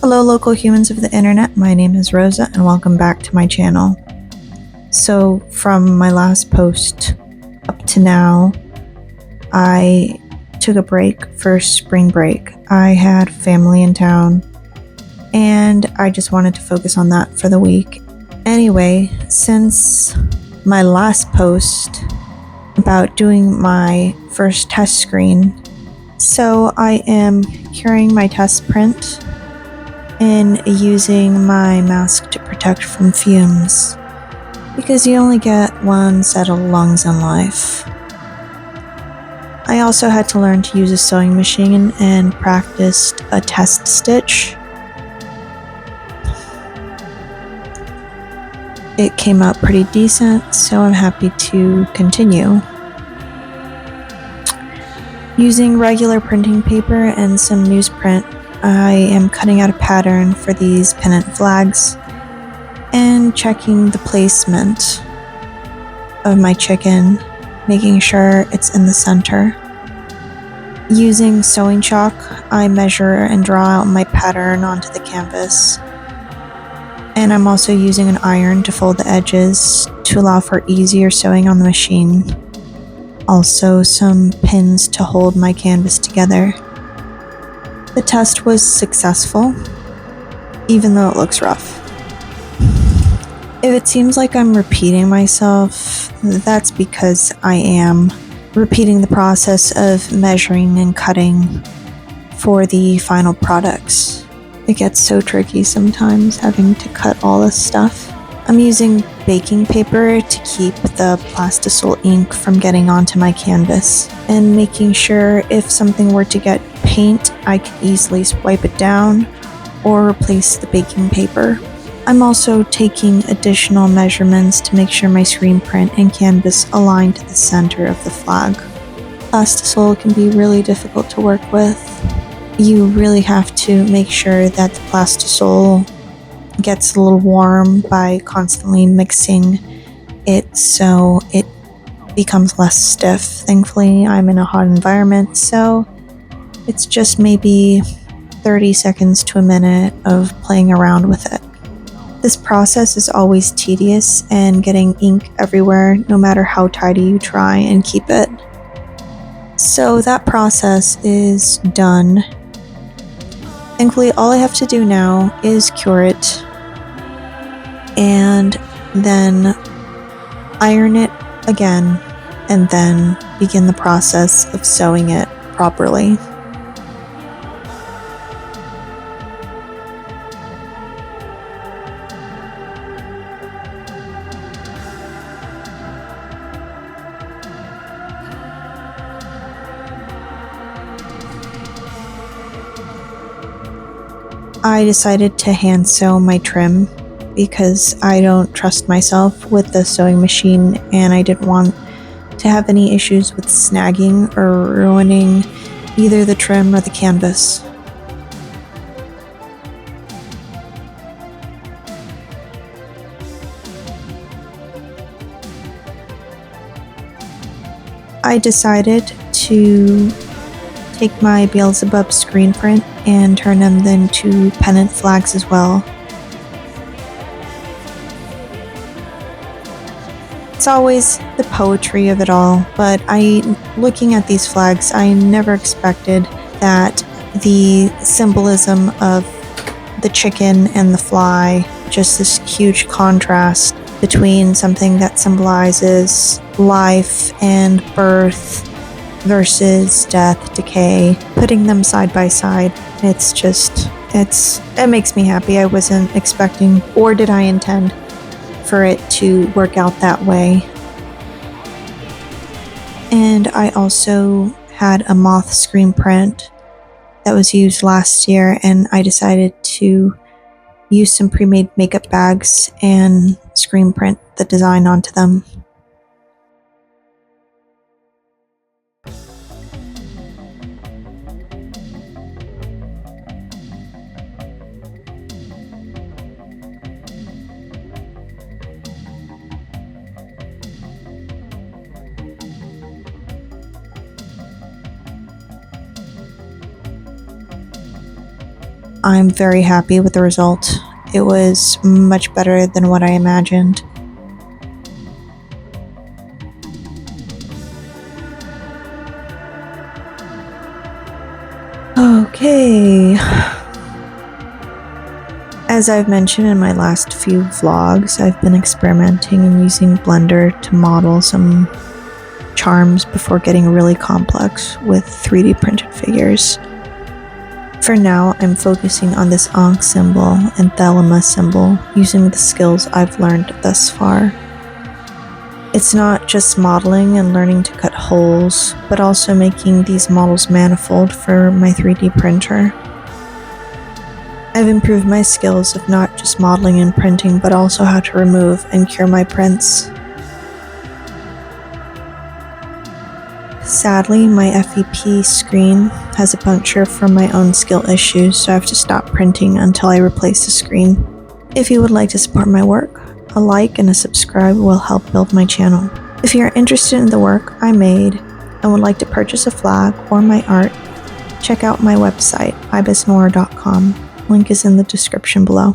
Hello, local humans of the internet. My name is Rosa, and welcome back to my channel. So, from my last post up to now, I took a break for spring break. I had family in town, and I just wanted to focus on that for the week. Anyway, since my last post about doing my first test screen, so I am carrying my test print and using my mask to protect from fumes, because you only get one set of lungs in life. I also had to learn to use a sewing machine and practiced a test stitch. It came out pretty decent, so I'm happy to continue. Using regular printing paper and some newsprint, I am cutting out a pattern for these pennant flags and checking the placement of my chicken, making sure it's in the center. Using sewing chalk, I measure and draw out my pattern onto the canvas. And I'm also using an iron to fold the edges to allow for easier sewing on the machine. Also, some pins to hold my canvas together. The test was successful, even though it looks rough. If it seems like I'm repeating myself, that's because I am repeating the process of measuring and cutting for the final products. It gets so tricky sometimes having to cut all this stuff. I'm using baking paper to keep the Plastisol ink from getting onto my canvas, and making sure if something were to get paint, I can easily wipe it down or replace the baking paper. I'm also taking additional measurements to make sure my screen print and canvas align to the center of the flag. Plastisol can be really difficult to work with. You really have to make sure that the Plastisol gets a little warm by constantly mixing it so it becomes less stiff. Thankfully, I'm in a hot environment, so it's just maybe 30 seconds to a minute of playing around with it. This process is always tedious and getting ink everywhere, no matter how tidy you try and keep it. So that process is done. Thankfully, all I have to do now is cure it and then iron it again, and then begin the process of sewing it properly. I decided to hand sew my trim because I don't trust myself with the sewing machine, and I didn't want to have any issues with snagging or ruining either the trim or the canvas. I decided to take my Beelzebub screen print and turn them into pennant flags as well. It's always the poetry of it all, but looking at these flags, I never expected that the symbolism of the chicken and the fly, just this huge contrast between something that symbolizes life and birth versus death, decay, putting them side by side, it makes me happy. I wasn't expecting, or did I intend for it to work out that way. And I also had a moth screen print that was used last year, and I decided to use some pre-made makeup bags and screen print the design onto them. I'm very happy with the result. It was much better than what I imagined. Okay. As I've mentioned in my last few vlogs, I've been experimenting and using Blender to model some charms before getting really complex with 3D printed figures. For now, I'm focusing on this Ankh symbol and Thelema symbol using the skills I've learned thus far. It's not just modeling and learning to cut holes, but also making these models manifold for my 3D printer. I've improved my skills of not just modeling and printing, but also how to remove and cure my prints. Sadly, my FEP screen has a puncture from my own skill issues, so I have to stop printing until I replace the screen. If you would like to support my work, a like and a subscribe will help build my channel. If you are interested in the work I made and would like to purchase a flag or my art, check out my website, ibisnoir.com. Link is in the description below.